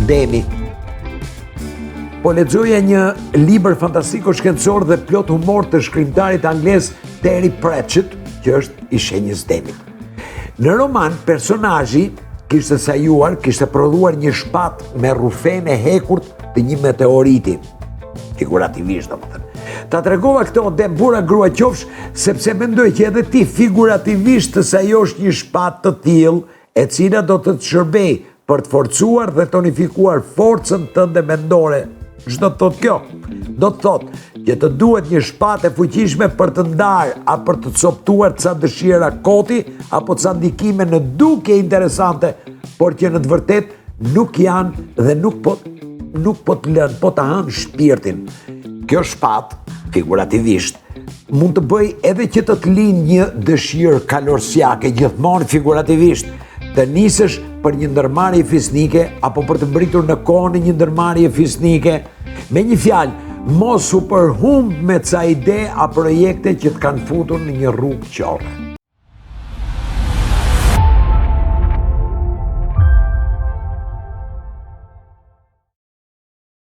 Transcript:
Demi. Po lexoja një libër fantastiko shkencor dhe plot humor të shkrimtarit anglez Terry Pratchett, që është i shenjës Demit. Në roman, personazhi kishte sajuar, kishte prodhuar një shpat me rrufen e hekurt të një meteoriti. Figurativisht, domethënë. Ta tregova këto dem burra grua qofsh, sepse mendoj që edhe ti figurativisht të sajosh një shpat të tillë, e cila do të të shërbej për të forcuar dhe tonifikuar forcën tënde mendore. Ç'do të thotë kjo? Do të thotë që të duhet një shpatë e fuqishme për të ndarë a për të coptuar ca dëshira koti apo ca ndikime në dukje interesante, por që në të vërtet nuk janë dhe nuk po të lënë, po të hanë shpirtin. Kjo shpatë, figurativisht, mund të bëj edhe që të linë një dëshirë kalorsiake, gjithmonë figurativisht, të nisësh për një ndërmarrje fisnike apo për të mbritur në kohën e një ndërmarrje fisnike. Me një fjalë, mos u përhumb me ca ide a projekte që të kanë futur në një rrugë qorre.